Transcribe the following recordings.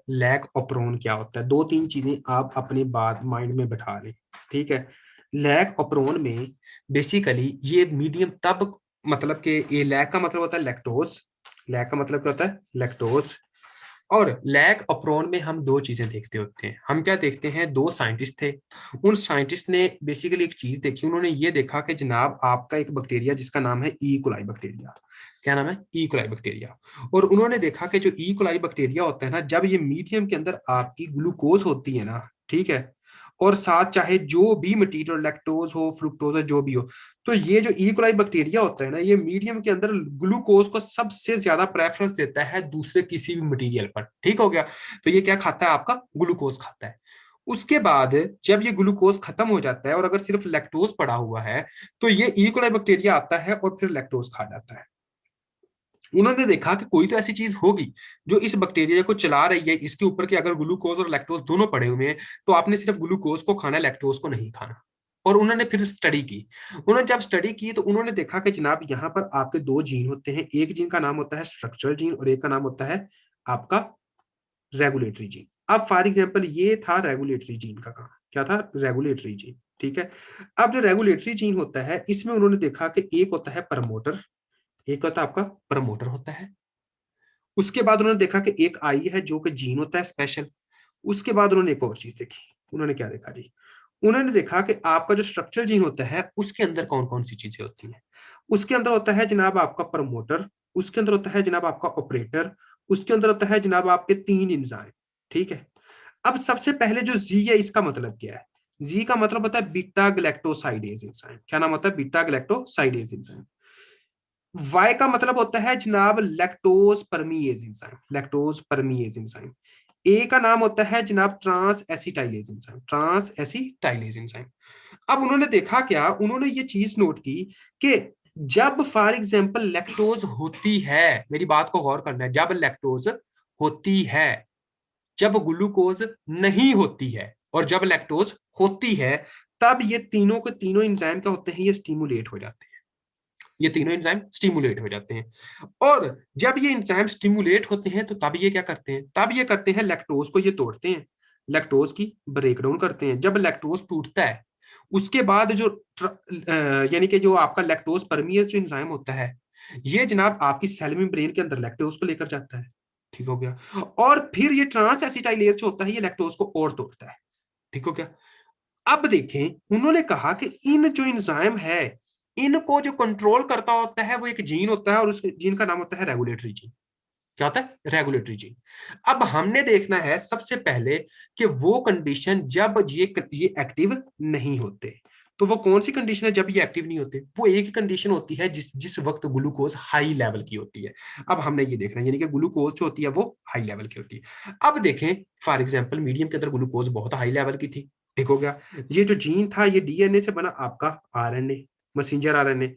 Lack ऑपरोन क्या होता है, दो तीन चीजें आप अपने बात माइंड में बैठा लें। ठीक है, लैक ऑपरोन में बेसिकली ये मीडियम तब, मतलब कि ये लैक का मतलब होता है लैक्टोज, लैक का मतलब क्या होता है लैक्टोज। और लैक अप्रोन में हम दो चीजें देखते होते हैं, हम क्या देखते हैं, दो साइंटिस्ट थे, उन साइंटिस्ट ने बेसिकली एक चीज देखी, उन्होंने ये देखा कि जनाब आपका एक बैक्टीरिया जिसका नाम है ई कोलाई बैक्टीरिया, क्या नाम है, ई कोलाई बैक्टीरिया। और उन्होंने देखा कि जो ई कोलाई बैक्टीरिया होता है ना, जब ये मीडियम के अंदर आपकी ग्लूकोज होती है ना, ठीक है, और साथ चाहे जो भी मटीरियल लैक्टोज हो फ्रुक्टोज हो जो भी हो, तो ये जो ई कोलाई बैक्टीरिया होता है ना, ये मीडियम के अंदर ग्लूकोज को सबसे ज्यादा प्रेफरेंस देता है दूसरे किसी भी मटेरियल पर। ठीक हो गया, तो ये क्या खाता है, आपका ग्लूकोज खाता है। उसके बाद जब ये ग्लूकोज खत्म हो जाता है और अगर सिर्फ लैक्टोज पड़ा हुआ है, तो ये ई कोलाई बैक्टीरिया आता है और फिर लैक्टोज खा जाता है। उन्होंने देखा कि कोई तो ऐसी चीज होगी जो इस बैक्टीरिया को चला रही है इसके ऊपर, कि अगर ग्लूकोज और लैक्टोज दोनों पड़े हुए हैं तो आपने सिर्फ ग्लूकोज को खाना है, लैक्टोज को नहीं खाना। और उन्होंने फिर स्टडी की, उन्होंने जब स्टडी की तो उन्होंने देखा कि जनाब यहाँ पर आपके दो जीन होते हैं, एक जीन का नाम होता है स्ट्रक्चरल जीन और एक का नाम होता है आपका रेगुलेटरी जीन। अब फॉर एग्जाम्पल ये था रेगुलेटरी जीन का काम, क्या था, रेगुलेटरी जीन। ठीक है, अब जो रेगुलेटरी जीन होता है इसमें उन्होंने देखा कि एक होता है प्रमोटर, एक होता है आपका प्रमोटर होता है। उसके बाद उन्होंने देखा कि एक आई है जो कि जीन होता है स्पेशल। उसके बाद उन्होंने एक और चीज देखी, उन्होंने क्या देखा जी, उन्होंने देखा कि आपका जो स्ट्रक्चरल जीन होता है उसके अंदर कौन कौन सी चीजें होती हैं। उसके अंदर होता है जनाब आपका प्रमोटर, उसके अंदर होता है जनाब आपका ऑपरेटर, उसके अंदर होता है जनाब आपके तीन एंजाइम। ठीक है, अब सबसे पहले जो जी है इसका मतलब क्या है, जी का मतलब होता है बीटा गैलेक्टोसाइडेज एंजाइम। क्या नाम होता है, बीटा गैलेक्टोसाइडेज एंजाइम। वाई का मतलब होता है जनाब lactose permease enzyme, lactose permease enzyme. A का नाम होता है जनाब trans acetylase enzyme, trans acetylase enzyme. अब उन्होंने देखा क्या, उन्होंने ये चीज नोट की कि जब फॉर एग्जांपल लैक्टोज होती है, मेरी बात को गौर करना है, जब लैक्टोज होती है, जब ग्लूकोज नहीं होती है, और जब लैक्टोज होती है, तब ये तीनों के तीनों एंजाइम क्या होते हैं, ये स्टिमुलेट हो जाते हैं, ये तीनों एंजाइम स्टिमुलेट हो जाते हैं। और जब ये एंजाइम स्टिमुलेट होते हैं तो तब ये क्या करते हैं, तब ये करते हैं लैक्टोज को ये तोड़ते हैं, लैक्टोज की ब्रेकडाउन करते हैं। जब लैक्टोज टूटता है उसके बाद जो यानी कि जो आपका लैक्टोज परमिएज जो एंजाइम होता है, ये जनाब आपकी सेल मेम्ब्रेन के अंदर लैक्टोज को लेकर जाता है। ठीक हो गया, और फिर ये ट्रांस एसिटाइलेज जो होता है ये लैक्टोज को और तोड़ता है। ठीक हो गया, अब देखें उन्होंने कहा कि इन जो एंजाइम है इनको जो कंट्रोल करता होता है वो एक जीन होता है और उस जीन का नाम होता है रेगुलेटरी जीन। क्या होता है, रेगुलेटरी जीन। अब हमने देखना है सबसे पहले कि वो कंडीशन जब ये एक्टिव नहीं होते, तो वो कौन सी कंडीशन है जब ये एक्टिव नहीं होते, वो एक ही कंडीशन होती है जिस जिस वक्त ग्लूकोज हाई लेवल की होती है। अब हमने ये देखना है, यानी कि ग्लूकोज जो होती है वो हाई लेवल की होती है। अब देखें फॉर एग्जांपल मीडियम के अंदर ग्लूकोज बहुत हाई लेवल की थी, ठीक हो गया, ये जो जीन था ये डीएनए से बना आपका आरएनए, मैसेंजर आरएनए।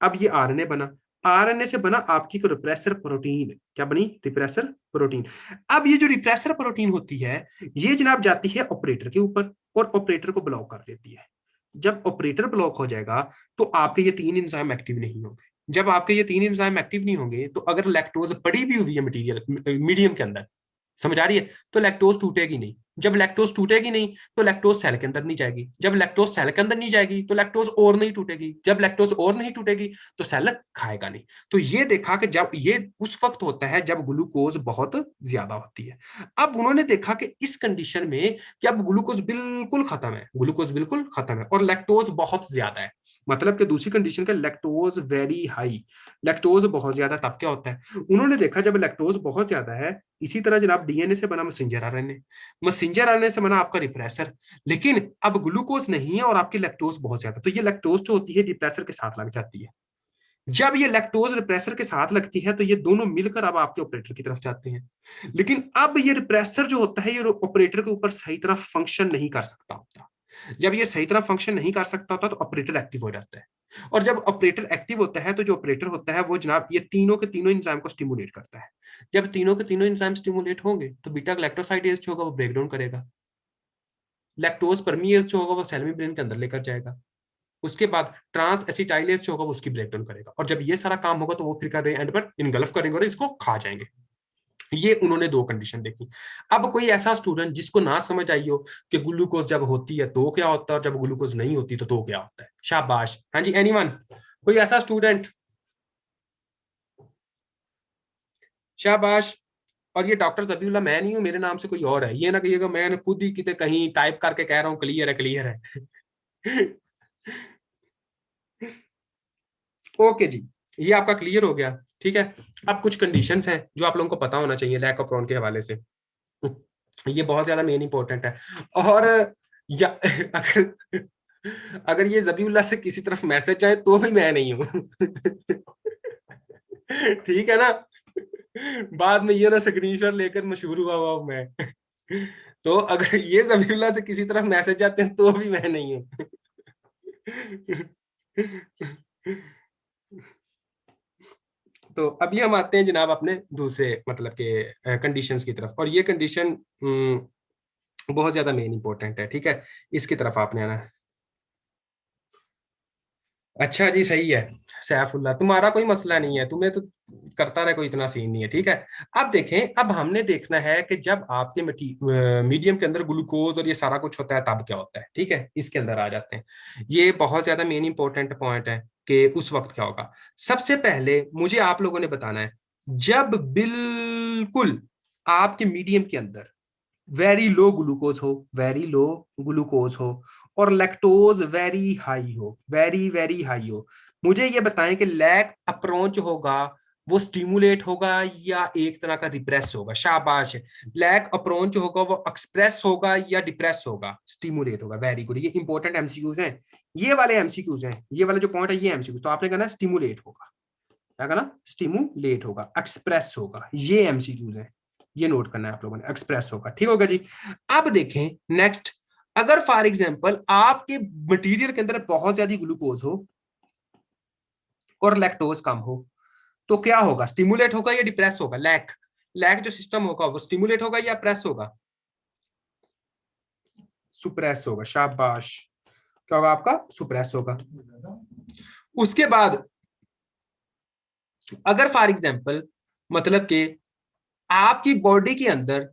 अब ये आरएनए बना, आरएनए से बना आपकी रिप्रेसर प्रोटीन, क्या बनी, रिप्रेसर प्रोटीन। अब ये जो रिप्रेसर प्रोटीन होती है ये जनाब जाती है ऑपरेटर के ऊपर और ऑपरेटर को ब्लॉक कर देती है। जब ऑपरेटर ब्लॉक हो जाएगा तो आपके ये तीन एंजाइम एक्टिव नहीं होंगे। जब आपके ये तीन एंजाइम एक्टिव नहीं होंगे तो अगर लैक्टोज पड़ी भी हुई है मटीरियल मीडियम के अंदर, समझ आ रही है, तो लैक्टोज टूटेगी नहीं। जब लैक्टोज टूटेगी नहीं तो लैक्टोज सेल के अंदर नहीं जाएगी, जब लैक्टोज सेल के अंदर नहीं जाएगी तो लैक्टोज और नहीं टूटेगी, जब लैक्टोज और नहीं टूटेगी तो सेल खाएगा नहीं। तो ये देखा कि जब ये उस वक्त होता है जब ग्लूकोज बहुत ज्यादा होती है। अब उन्होंने देखा कि इस कंडीशन में कि अब ग्लूकोज बिल्कुल खत्म है, ग्लूकोज बिल्कुल खत्म है और लैक्टोज बहुत ज्यादा है, मतलब कि दूसरी कंडीशन का लैक्टोज वेरी हाई, लैक्टोज बहुत ज्यादा, तब क्या होता है, उन्होंने देखा जब लैक्टोज बहुत ज्यादा है, इसी तरह जनाब डीएनए से बना मैसेंजर आरएनए, मैसेंजर आरएनए से बना आपका रिप्रेसर, लेकिन अब ग्लूकोज नहीं है और आपकी लैक्टोज बहुत ज्यादा, तो ये लैक्टोज जो होती है रिप्रेसर के साथ लग जाती है। जब ये लैक्टोज रिप्रेसर के साथ लगती है तो ये दोनों मिलकर अब आपके ऑपरेटर की तरफ जाते हैं। लेकिन अब ये रिप्रेसर जो होता है ये ऑपरेटर के ऊपर सही तरह फंक्शन नहीं कर सकता होता। जब ये सही तरह फंक्शन नहीं कर सकता होता तो ऑपरेटर एक्टिव हो जाता है, और जब ऑपरेटर एक्टिव होता है तो जो ऑपरेटर होता है वो जनाब ये तीनों के तीनों एंजाइम को स्टिमुलेट करता है। जब तीनों के तीनों एंजाइम स्टिमुलेट होंगे तो बीटा ग्लैक्टोसाइडेज जो होगा वो ब्रेक डाउन करेगा, लैक्टोज परमीएज जो होगा वो सेल मेम्ब्रेन के अंदर लेकर जाएगा, उसके बाद ट्रांस एसिटाइलेज जो होगा वो उसकी ब्रेकडाउन करेगा, और जब ये सारा काम होगा तो वो फिर कर रहे हैं एंड पर इनगल्फ करेंगे और इसको खा जाएंगे। ये उन्होंने दो कंडीशन देखी। अब कोई ऐसा स्टूडेंट जिसको ना समझ आई हो कि ग्लूकोज जब होती है तो क्या होता है और जब ग्लूकोज नहीं होती तो क्या होता है, शाबाश। हाँ जी, एनीवन, कोई ऐसा स्टूडेंट? शाबाश। और ये डॉक्टर जबीउल्ला मैं नहीं हूं, मेरे नाम से कोई और है, ये ना कहिएगा मैंने खुद ही कितने कहीं टाइप करके कह रहा हूँ क्लियर है क्लियर है। ओके जी, ये आपका क्लियर हो गया। ठीक है, अब कुछ कंडीशंस हैं जो आप लोगों को पता होना चाहिए लैक ऑफ प्रॉन के हवाले से। ये बहुत ज्यादा मेन इंपॉर्टेंट है। और या अगर अगर ये जबीउल्ला से किसी तरफ मैसेज जाए तो भी मैं नहीं हूं। ठीक है ना, बाद में ये ना स्क्रीनशॉट लेकर मशहूर हुआ हुआ हूं मैं। तो अगर ये जबीउल्ला से किसी तरफ मैसेज जाते हैं तो भी मैं नहीं हूं। तो अभी हम आते हैं जनाब अपने दूसरे मतलब के कंडीशंस की तरफ, और ये कंडीशन बहुत ज्यादा मेन इंपॉर्टेंट है। ठीक है, इसकी तरफ आपने आना है। अच्छा जी, सही है सैफुल्ला, तुम्हारा कोई मसला नहीं है, तुम्हें तो करता रहे, कोई इतना सीन नहीं है। ठीक है, अब देखें, अब हमने देखना है कि जब आपके मीडियम के अंदर ग्लूकोज और ये सारा कुछ होता है तब क्या होता है। ठीक है, इसके अंदर आ जाते हैं। ये बहुत ज्यादा मेन इंपॉर्टेंट पॉइंट है कि उस वक्त क्या होगा। सबसे पहले मुझे आप लोगों ने बताना है, जब बिल्कुल आपके मीडियम के अंदर वेरी लो ग्लूकोज हो, वेरी लो ग्लूकोज हो, और लैक्टोज वेरी हाई हो, वेरी वेरी हाई हो, मुझे ये बताएं कि लैक अप्रोच होगा वो स्टिमुलेट होगा या एक तरह का रिप्रेस होगा। शाबाश। लैक अप्रोच होगा वो एक्सप्रेस होगा या डिप्रेस होगा, स्टिमुलेट होगा। वेरी गुड, ये इंपॉर्टेंट एमसीक्यूज हैं, ये वाले एमसीक्यूज हैं, ये वाले जो पॉइंट है ये एमसीक्यूज। तो आपने कहना स्टिमुलेट होगा, क्या कहना, स्टिमुलेट होगा, एक्सप्रेस होगा, ये एमसीक्यूज है, ये नोट करना है आप लोगों ने, एक्सप्रेस होगा। ठीक होगा जी। अब देखें नेक्स्ट, अगर फॉर एग्जांपल आपके मटेरियल के अंदर बहुत ज्यादा ग्लूकोज हो और लैक्टोज कम हो तो क्या होगा, स्टिमुलेट होगा या डिप्रेस होगा? लैक लैक जो सिस्टम होगा वो स्टिमुलेट होगा या प्रेस होगा? सुप्रेस होगा, शाबाश। क्या होगा आपका, सुप्रेस होगा। उसके बाद अगर फॉर एग्जांपल मतलब कि आपकी बॉडी के अंदर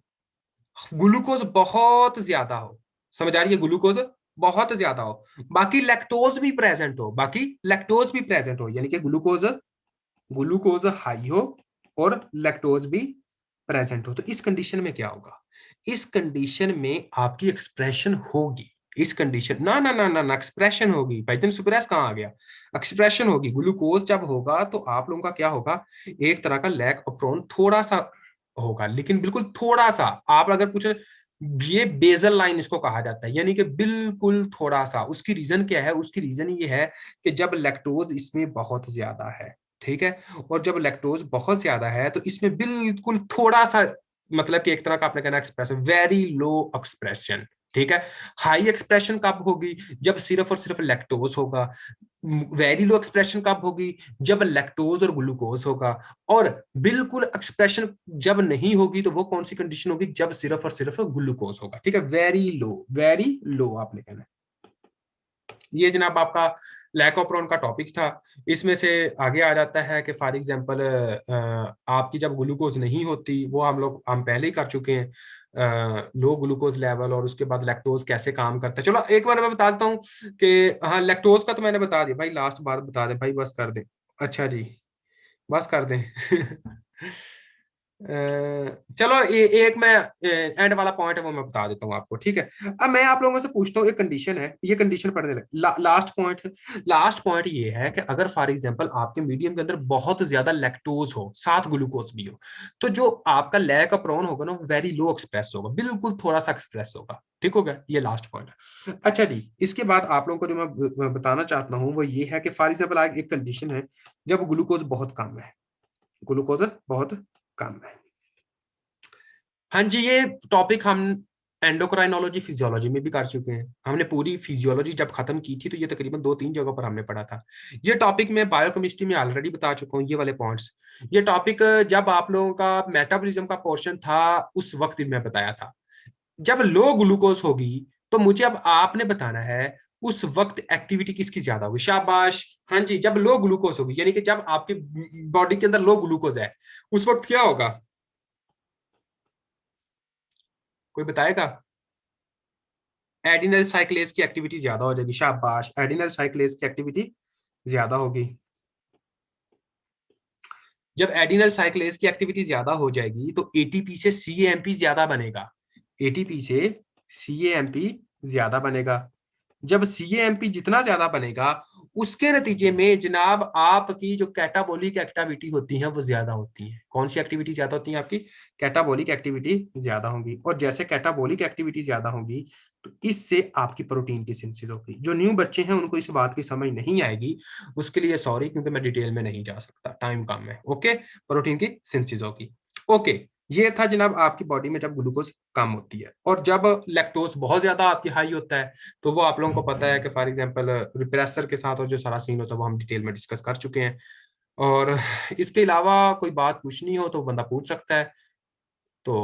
ग्लूकोज बहुत ज्यादा हो, समझ आ रही है, ग्लूकोज बहुत ज्यादा हो, बाकी लैक्टोज भी प्रेजेंट हो, बाकी लैक्टोज भी प्रेजेंट हो, यानी कि ग्लूकोज ग्लूकोज हाई हो और लैक्टोज भी प्रेजेंट हो, तो इस कंडीशन में क्या होगा? इस कंडीशन में आपकी एक्सप्रेशन होगी, इस कंडीशन ना ना ना ना ना एक्सप्रेशन होगी भाई, दिन सुप्रेस कहाँ आ गया, एक्सप्रेशन होगी। ग्लूकोज जब होगा तो आप लोगों का क्या होगा, एक तरह का लैक ऑफ थोड़ा सा होगा, लेकिन बिल्कुल थोड़ा सा। आप अगर कुछ, ये बेजल लाइन इसको कहा जाता है, यानी कि बिल्कुल थोड़ा सा। उसकी रीजन क्या है, उसकी रीजन ये है कि जब लैक्टोज इसमें बहुत ज्यादा है, ठीक है, और जब लैक्टोज बहुत ज्यादा है तो इसमें बिल्कुल थोड़ा सा, मतलब कि एक तरह का आपने कहना एक्सप्रेशन, वेरी लो एक्सप्रेशन। ठीक है, हाई एक्सप्रेशन कब होगी, जब सिर्फ और सिर्फ लैक्टोज होगा। वेरी लो एक्सप्रेशन कब होगी, जब लैक्टोज और ग्लूकोज होगा। और बिल्कुल एक्सप्रेशन जब नहीं होगी तो वो कौन सी कंडीशन होगी, जब सिर्फ और सिर्फ ग्लूकोज होगा। ठीक है, वेरी लो आपने कहना है। ये जनाब आपका लैक ऑफ प्रॉन का टॉपिक था। इसमें से आगे आ जाता है कि फॉर एग्जांपल आपकी जब ग्लूकोज नहीं होती, वो हम पहले ही कर चुके हैं, लो ग्लूकोज लेवल, और उसके बाद लैक्टोज कैसे काम करता है। चलो एक बार मैं बता देता हूँ कि हाँ, लैक्टोज का तो मैंने बता दिया भाई, लास्ट बात बता दे भाई, बस कर दे। अच्छा जी, बस कर दें। चलो एक मैं एंड वाला पॉइंट है वो मैं बता देता हूँ आपको। ठीक है, अब मैं आप लोगों से पूछता हूँ, एक कंडीशन है, ये कंडीशन पढ़ने लगे, लास्ट पॉइंट है। लास्ट पॉइंट ये है कि अगर फॉर एग्जांपल आपके मीडियम के अंदर बहुत ज्यादा लैक्टोज हो, साथ ग्लूकोज भी हो, तो जो आपका लैक ऑफ प्रॉन होगा ना, वेरी लो एक्सप्रेस होगा, बिल्कुल थोड़ा सा एक्सप्रेस होगा। ठीक हो गया, ये लास्ट पॉइंट है। अच्छा जी, इसके बाद आप लोगों को जो मैं बताना चाहता हूँ वो ये है कि फॉर एग्जाम्पल एक कंडीशन है जब ग्लूकोज बहुत कम है, ग्लूकोज बहुत कम है। हाँ जी, ये टॉपिक हम एंडोक्राइनोलॉजी फिजियोलॉजी में भी कर चुके हैं। हमने पूरी फिजियोलॉजी जब खत्म की थी तो ये तकरीबन 2-3 जगह पर हमने पढ़ा था। ये टॉपिक मैं बायोकेमिस्ट्री में ऑलरेडी बता चुका हूँ, ये वाले पॉइंट्स। ये टॉपिक जब आप लोगों का मेटाबॉलिज्म का पोर्शन था उस वक्त मैं बताया था। जब लो ग्लूकोज होगी तो मुझे अब आपने बताना है उस वक्त एक्टिविटी किसकी ज्यादा होगी। शाबाश। हाँ जी, जब लो ग्लूकोज होगी, यानी कि जब आपके बॉडी के अंदर लो ग्लूकोज है, उस वक्त क्या होगा, कोई बताएगा? एडिनल साइक्लेज की एक्टिविटी ज्यादा हो जाएगी, शाबाश, एडिनल साइक्लेज की एक्टिविटी ज्यादा होगी। जब एडिनल साइक्लेज की एक्टिविटी ज्यादा हो जाएगी तो एटीपी से सीएएमपी ज्यादा बनेगा, एटीपी से सीएएमपी ज्यादा बनेगा। जब सीएएमपी जितना ज्यादा बनेगा उसके नतीजे में जनाब आपकी जो कैटाबॉलिक एक्टिविटी होती है वो ज्यादा होती है। कौन सी एक्टिविटी ज्यादा होती है आपकी? कैटाबॉलिक एक्टिविटी ज्यादा होगी। और जैसे कैटाबॉलिक एक्टिविटी ज्यादा होगी तो इससे आपकी प्रोटीन की सिंथेसिस होगी। जो न्यू बच्चे हैं उनको इस बात की समझ नहीं आएगी, उसके लिए सॉरी, क्योंकि मैं डिटेल में नहीं जा सकता, टाइम कम है। ओके, प्रोटीन की सिंथेसिस होगी। ओके, ये था जनाब आपकी बॉडी में जब ग्लूकोज कम होती है। और जब लैक्टोज बहुत ज्यादा आपकी हाई होता है तो वो आप लोगों को पता है कि फॉर एग्जांपल रिप्रेसर के साथ और जो सारा सीन होता है वो हम डिटेल में डिस्कस कर चुके हैं। और इसके अलावा कोई बात पूछनी हो तो बंदा पूछ सकता है। तो